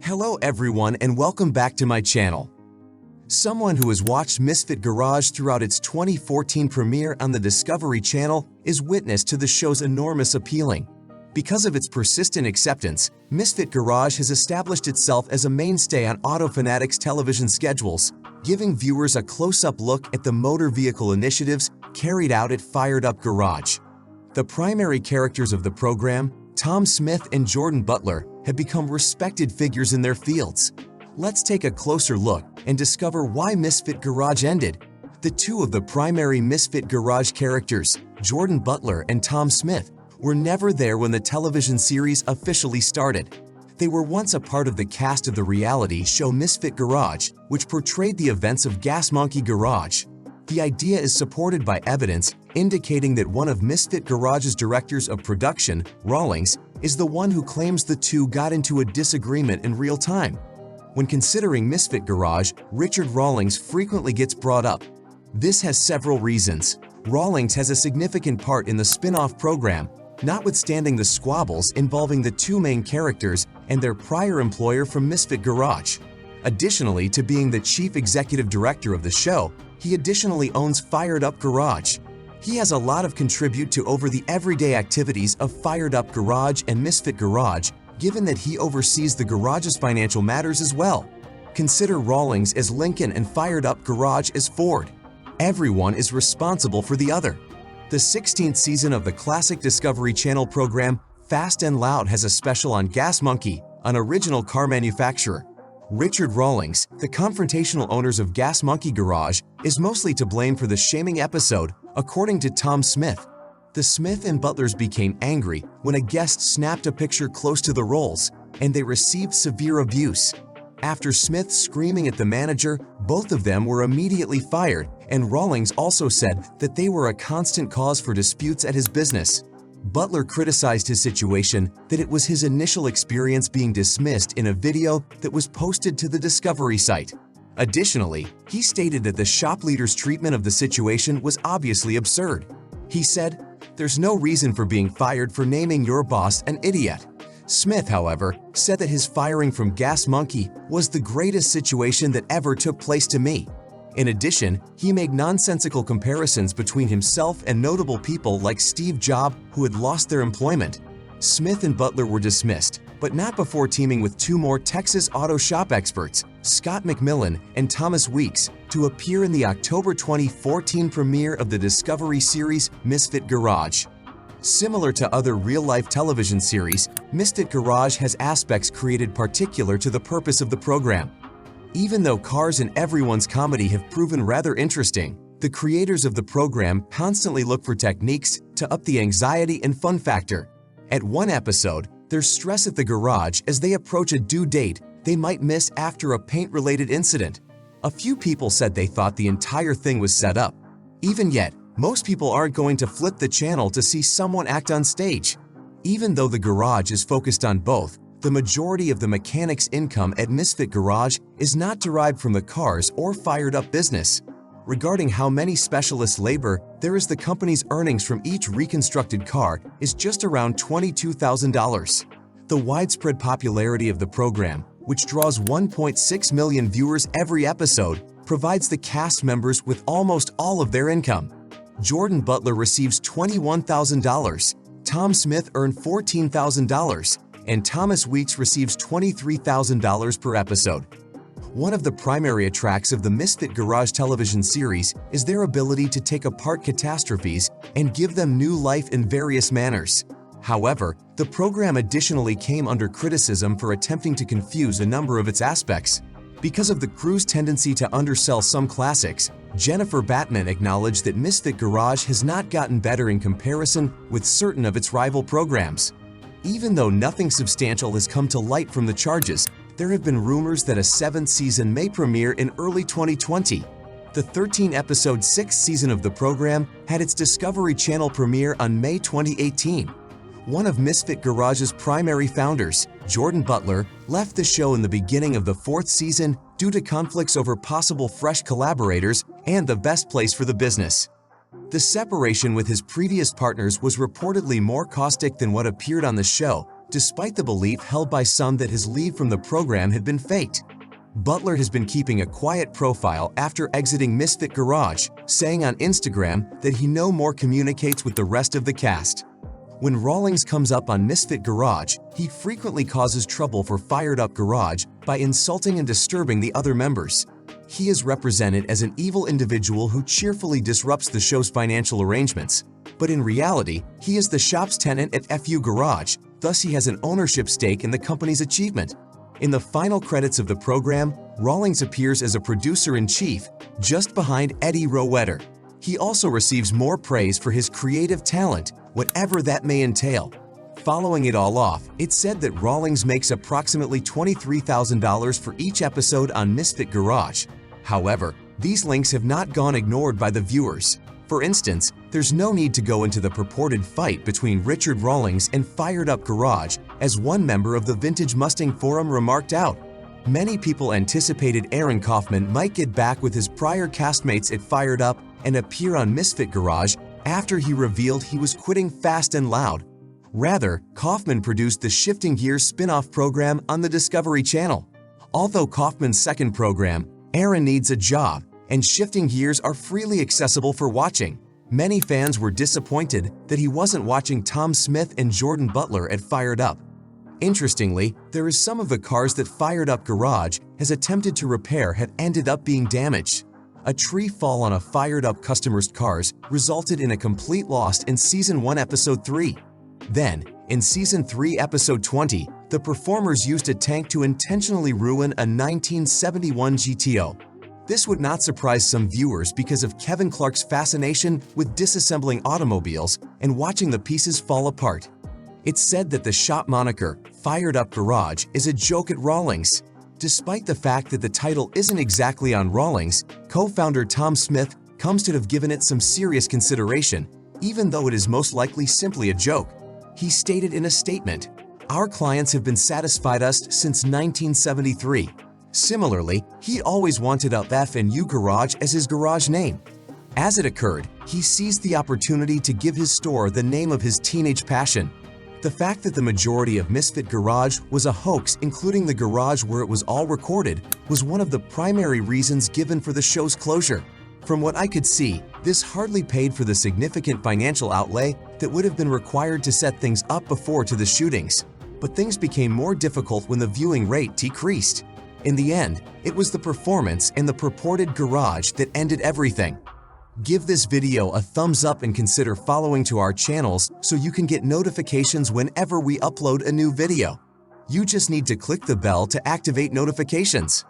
Hello everyone and welcome back to my channel. Someone who has watched Misfit Garage throughout its 2014 premiere on the Discovery Channel is witness to the show's enormous appealing. Because of its persistent acceptance, Misfit Garage has established itself as a mainstay on Auto Fanatic's television schedules, giving viewers a close-up look at the motor vehicle initiatives carried out at Fired Up Garage. The primary characters of the program, Tom Smith and Jordan Butler, have become respected figures in their fields. Let's take a closer look and discover why Misfit Garage ended. The two of the primary Misfit Garage characters, Jordan Butler and Tom Smith, were never there when the television series officially started. They were once a part of the cast of the reality show Misfit Garage, which portrayed the events of Gas Monkey Garage. The idea is supported by evidence indicating that one of Misfit Garage's directors of production, Rawlings, is the one who claims the two got into a disagreement in real time. When considering Misfit Garage, Richard Rawlings frequently gets brought up. This has several reasons. Rawlings has a significant part in the spin-off program, notwithstanding the squabbles involving the two main characters and their prior employer from Misfit Garage. Additionally to being the chief executive director of the show, he additionally owns Fired Up Garage. He has a lot of contribute to over the everyday activities of Fired Up Garage and Misfit Garage, given that he oversees the garage's financial matters as well. Consider Rawlings as Lincoln and Fired Up Garage as Ford. Everyone is responsible for the other. The 16th season of the classic Discovery Channel program Fast and Loud has a special on Gas Monkey, an original car manufacturer. Richard Rawlings, the confrontational owners of Gas Monkey Garage, is mostly to blame for the shaming episode, according to Tom Smith. The Smith and Butlers became angry when a guest snapped a picture close to the rolls, and they received severe abuse. After Smith screaming at the manager, both of them were immediately fired, and Rawlings also said that they were a constant cause for disputes at his business. Butler criticized his situation that it was his initial experience being dismissed in a video that was posted to the Discovery site. Additionally, he stated that the shop leader's treatment of the situation was obviously absurd. He said, "There's no reason for being fired for naming your boss an idiot." Smith, however, said that his firing from Gas Monkey was the greatest situation that ever took place to me. In addition, he made nonsensical comparisons between himself and notable people like Steve Jobs, who had lost their employment. Smith and Butler were dismissed, but not before teaming with two more Texas auto shop experts, Scott McMillan and Thomas Weeks, to appear in the October 2014 premiere of the Discovery series Misfit Garage. Similar to other real-life television series, Misfit Garage has aspects created particular to the purpose of the program. Even though cars in everyone's comedy have proven rather interesting, the creators of the program constantly look for techniques to up the anxiety and fun factor. At one episode, there's stress at the garage as they approach a due date they might miss after a paint-related incident. A few people said they thought the entire thing was set up. Even yet, most people aren't going to flip the channel to see someone act on stage. Even though the garage is focused on both, the majority of the mechanic's income at Misfit Garage is not derived from the cars or Fired Up business. Regarding how many specialists labor there is, the company's earnings from each reconstructed car is just around $22,000. The widespread popularity of the program, which draws 1.6 million viewers every episode, provides the cast members with almost all of their income. Jordan Butler receives $21,000, Tom Smith earned $14,000, and Thomas Weeks receives $23,000 per episode. One of the primary attracts of the Misfit Garage television series is their ability to take apart catastrophes and give them new life in various manners. However, the program additionally came under criticism for attempting to confuse a number of its aspects. Because of the crew's tendency to undersell some classics, Jennifer Batman acknowledged that Misfit Garage has not gotten better in comparison with certain of its rival programs. Even though nothing substantial has come to light from the charges, there have been rumors that a 7th season may premiere in early 2020. The 13-episode 6th season of the program had its Discovery Channel premiere on May 2018. One of Misfit Garage's primary founders, Jordan Butler, left the show in the beginning of the 4th season due to conflicts over possible fresh collaborators and the best place for the business. The separation with his previous partners was reportedly more caustic than what appeared on the show, despite the belief held by some that his leave from the program had been faked. Butler has been keeping a quiet profile after exiting Misfit Garage, saying on Instagram that he no more communicates with the rest of the cast. When Rawlings comes up on Misfit Garage, he frequently causes trouble for Fired Up Garage by insulting and disturbing the other members. He is represented as an evil individual who cheerfully disrupts the show's financial arrangements. But in reality, he is the shop's tenant at FU Garage, thus he has an ownership stake in the company's achievement. In the final credits of the program, Rawlings appears as a producer-in-chief, just behind Eddie Rowetter. He also receives more praise for his creative talent, whatever that may entail. Following it all off, it's said that Rawlings makes approximately $23,000 for each episode on Misfit Garage. However, these links have not gone ignored by the viewers. For instance, there's no need to go into the purported fight between Richard Rawlings and Fired Up Garage, as one member of the Vintage Mustang Forum remarked out. Many people anticipated Aaron Kaufman might get back with his prior castmates at Fired Up and appear on Misfit Garage after he revealed he was quitting Fast and Loud. Rather, Kaufman produced the Shifting Gears spin-off program on the Discovery Channel. Although Kaufman's second program, Aaron Needs a Job, and Shifting Gears are freely accessible for watching, many fans were disappointed that he wasn't watching Tom Smith and Jordan Butler at Fired Up. Interestingly, there is some of the cars that Fired Up Garage has attempted to repair have ended up being damaged. A tree fall on a Fired Up customer's cars resulted in a complete loss in Season 1 Episode 3. Then, in Season 3 Episode 20, the performers used a tank to intentionally ruin a 1971 GTO. This would not surprise some viewers because of Kevin Clark's fascination with disassembling automobiles and watching the pieces fall apart. It's said that the shop moniker, Fired Up Garage, is a joke at Rawlings. Despite the fact that the title isn't exactly on Rawlings, co-founder Tom Smith comes to have given it some serious consideration, even though it is most likely simply a joke. He stated in a statement, "Our clients have been satisfied us since 1973. Similarly, he always wanted a F&U Garage as his garage name. As it occurred, he seized the opportunity to give his store the name of his teenage passion. The fact that the majority of Misfit Garage was a hoax, including the garage where it was all recorded, was one of the primary reasons given for the show's closure. From what I could see, this hardly paid for the significant financial outlay that would have been required to set things up before to the shootings. But things became more difficult when the viewing rate decreased. In the end, it was the performance and the purported garage that ended everything." Give this video a thumbs up and consider following to our channels so you can get notifications whenever we upload a new video. You just need to click the bell to activate notifications.